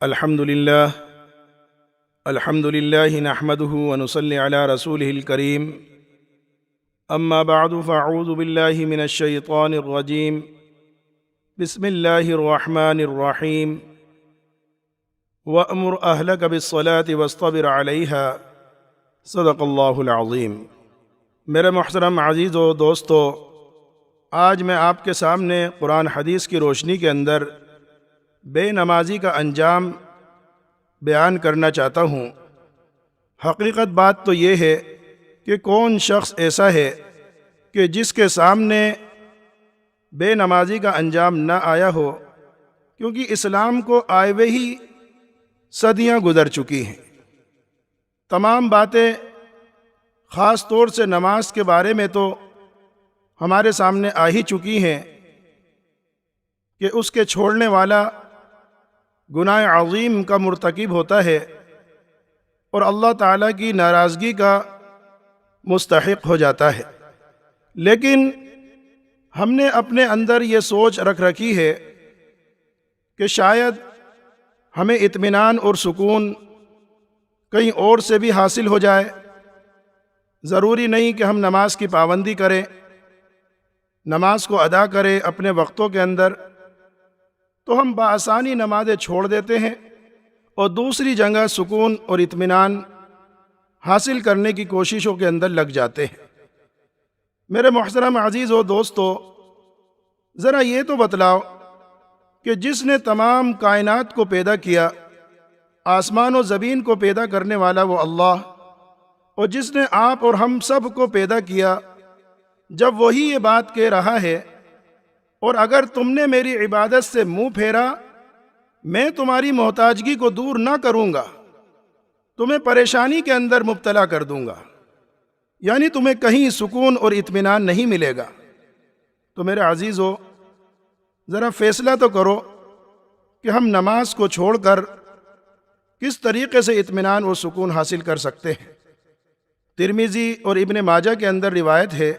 الحمد للہ نحمده ونصلی علی رسولہ الکریم اما بعد فاعوذ باللہ من الشیطان الرجیم بسم اللہ الرحمن الرحیم وأمر أهلك بالصلاة واصطبر عليها صدق اللہ العظیم۔ میرے محترم عزیز و دوستو، آج میں آپ کے سامنے قرآن حدیث کی روشنی کے اندر بے نمازی کا انجام بیان کرنا چاہتا ہوں۔ حقیقت بات تو یہ ہے کہ کون شخص ایسا ہے کہ جس کے سامنے بے نمازی کا انجام نہ آیا ہو، کیونکہ اسلام کو آئے ہوئے ہی صدیاں گزر چکی ہیں۔ تمام باتیں خاص طور سے نماز کے بارے میں تو ہمارے سامنے آ ہی چکی ہیں کہ اس کے چھوڑنے والا گناہ عظیم کا مرتکب ہوتا ہے اور اللہ تعالیٰ کی ناراضگی کا مستحق ہو جاتا ہے۔ لیکن ہم نے اپنے اندر یہ سوچ رکھ رکھی ہے کہ شاید ہمیں اطمینان اور سکون کہیں اور سے بھی حاصل ہو جائے۔ ضروری نہیں کہ ہم نماز کی پابندی کریں، نماز کو ادا کریں اپنے وقتوں کے اندر، تو ہم بآسانی نمازیں چھوڑ دیتے ہیں اور دوسری جگہ سکون اور اطمینان حاصل کرنے کی کوششوں کے اندر لگ جاتے ہیں۔ میرے محترم عزیز و دوستو، ذرا یہ تو بتلاؤ کہ جس نے تمام کائنات کو پیدا کیا، آسمان و زمین کو پیدا کرنے والا وہ اللہ، اور جس نے آپ اور ہم سب کو پیدا کیا، جب وہی یہ بات کہہ رہا ہے اور اگر تم نے میری عبادت سے منہ پھیرا، میں تمہاری محتاجگی کو دور نہ کروں گا، تمہیں پریشانی کے اندر مبتلا کر دوں گا، یعنی تمہیں کہیں سکون اور اطمینان نہیں ملے گا، تو میرے عزیزو ذرا فیصلہ تو کرو کہ ہم نماز کو چھوڑ کر کس طریقے سے اطمینان اور سکون حاصل کر سکتے ہیں۔ ترمذی اور ابن ماجہ کے اندر روایت ہے،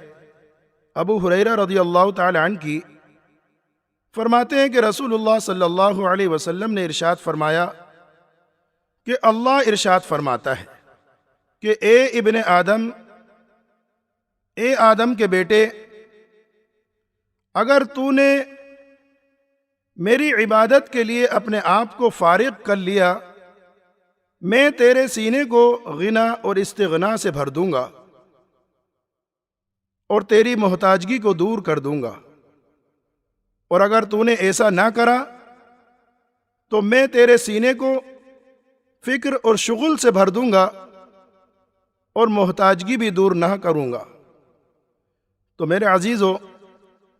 ابو ہریرہ رضی اللہ تعالی عنہ کی، فرماتے ہیں کہ رسول اللہ صلی اللہ علیہ وسلم نے ارشاد فرمایا کہ اللہ ارشاد فرماتا ہے کہ اے آدم کے بیٹے، اگر تو نے میری عبادت کے لیے اپنے آپ کو فارغ کر لیا، میں تیرے سینے کو غنا اور استغنا سے بھر دوں گا اور تیری محتاجگی کو دور کر دوں گا، اور اگر تو نے ایسا نہ کرا تو میں تیرے سینے کو فکر اور شغل سے بھر دوں گا اور محتاجگی بھی دور نہ کروں گا۔ تو میرے عزیزو،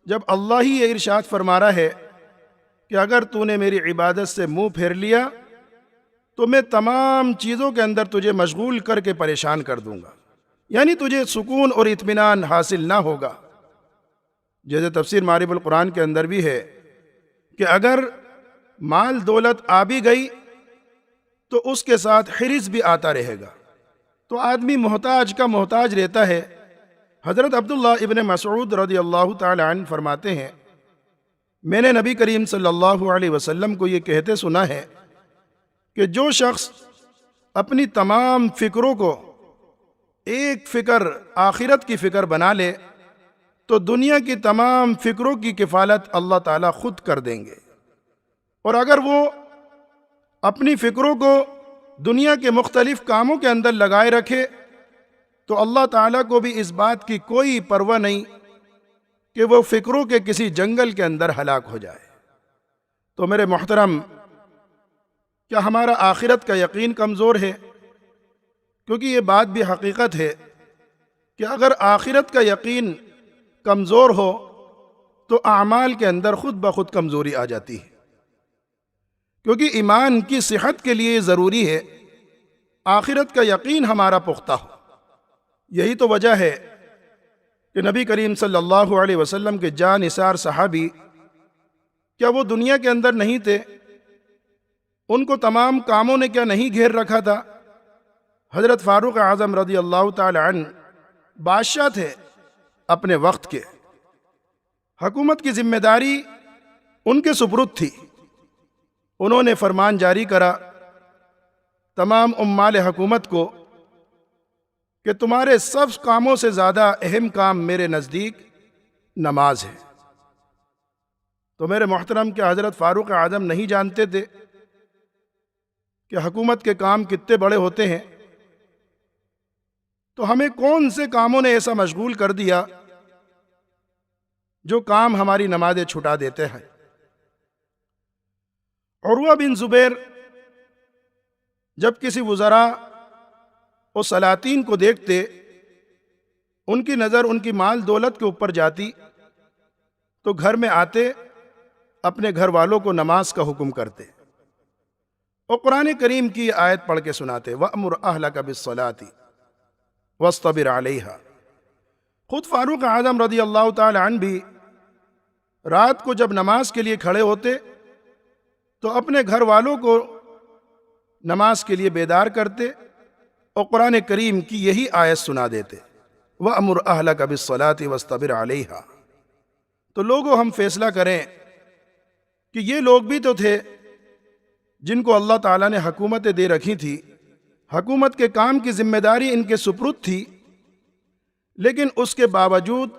جب اللہ ہی یہ ارشاد فرما رہا ہے کہ اگر تو نے میری عبادت سے منہ پھیر لیا تو میں تمام چیزوں کے اندر تجھے مشغول کر کے پریشان کر دوں گا، یعنی تجھے سکون اور اطمینان حاصل نہ ہوگا۔ جیسے تفسیر معارف القرآن کے اندر بھی ہے کہ اگر مال دولت آ بھی گئی تو اس کے ساتھ حرص بھی آتا رہے گا، تو آدمی محتاج کا محتاج رہتا ہے۔ حضرت عبداللہ ابن مسعود رضی اللہ تعالی عنہ فرماتے ہیں، میں نے نبی کریم صلی اللہ علیہ وسلم کو یہ کہتے سنا ہے کہ جو شخص اپنی تمام فکروں کو ایک فکر آخرت کی فکر بنا لے تو دنیا کی تمام فکروں کی کفالت اللہ تعالیٰ خود کر دیں گے، اور اگر وہ اپنی فکروں کو دنیا کے مختلف کاموں کے اندر لگائے رکھے تو اللہ تعالیٰ کو بھی اس بات کی کوئی پرواہ نہیں کہ وہ فکروں کے کسی جنگل کے اندر ہلاک ہو جائے۔ تو میرے محترم، کیا ہمارا آخرت کا یقین کمزور ہے؟ کیونکہ یہ بات بھی حقیقت ہے کہ اگر آخرت کا یقین کمزور ہو تو اعمال کے اندر خود بخود کمزوری آ جاتی ہے، کیونکہ ایمان کی صحت کے لیے ضروری ہے آخرت کا یقین ہمارا پختہ ہو۔ یہی تو وجہ ہے کہ نبی کریم صلی اللہ علیہ وسلم کے جاں نثار صحابی، کیا وہ دنیا کے اندر نہیں تھے؟ ان کو تمام کاموں نے کیا نہیں گھیر رکھا تھا؟ حضرت فاروق اعظم رضی اللہ تعالی عنہ بادشاہ تھے اپنے وقت کے، حکومت کی ذمہ داری ان کے سپرد تھی، انہوں نے فرمان جاری کرا تمام عمال حکومت کو کہ تمہارے سب کاموں سے زیادہ اہم کام میرے نزدیک نماز ہے۔ تو میرے محترم کہ حضرت فاروق اعظم نہیں جانتے تھے کہ حکومت کے کام کتنے بڑے ہوتے ہیں، تو ہمیں کون سے کاموں نے ایسا مشغول کر دیا جو کام ہماری نمازیں چھٹا دیتے ہیں۔ عروہ بن زبیر جب کسی وزراء اور سلاطین کو دیکھتے، ان کی نظر ان کی مال دولت کے اوپر جاتی، تو گھر میں آتے اپنے گھر والوں کو نماز کا حکم کرتے اور قرآن کریم کی آیت پڑھ کے سناتے، وَأْمُرْ أَهْلَكَ بِالصَّلَاةِ وَاصْطَبِرْ عَلَيْهَا۔ خود فاروق اعظم رضی اللہ تعالی عنہ بھی رات کو جب نماز کے لیے کھڑے ہوتے تو اپنے گھر والوں کو نماز کے لیے بیدار کرتے اور قرآن کریم کی یہی آیت سنا دیتے، وَأْمُرْ أَهْلَكَ بِالصَّلَاةِ وَاصْطَبِرْ عَلَيْهَا۔ تو لوگوں ہم فیصلہ کریں کہ یہ لوگ بھی تو تھے جن کو اللہ تعالیٰ نے حکومتیں دے رکھی تھی، حکومت کے کام کی ذمہ داری ان کے سپرد تھی، لیکن اس کے باوجود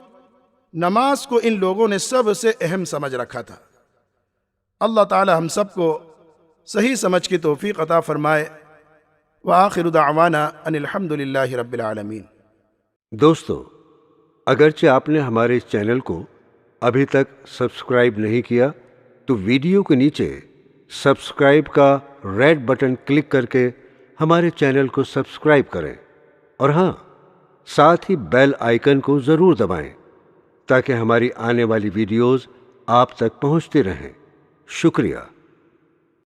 نماز کو ان لوگوں نے سب سے اہم سمجھ رکھا تھا۔ اللہ تعالیٰ ہم سب کو صحیح سمجھ کی توفیق عطا فرمائے۔ وآخر دعوانا ان الحمد للہ رب العالمین۔ دوستو، اگرچہ آپ نے ہمارے اس چینل کو ابھی تک سبسکرائب نہیں کیا تو ویڈیو کے نیچے سبسکرائب کا ریڈ بٹن کلک کر کے ہمارے چینل کو سبسکرائب کریں، اور ہاں، ساتھ ہی بیل آئیکن کو ضرور دبائیں تاکہ ہماری آنے والی ویڈیوز آپ تک پہنچتی رہیں۔ شکریہ۔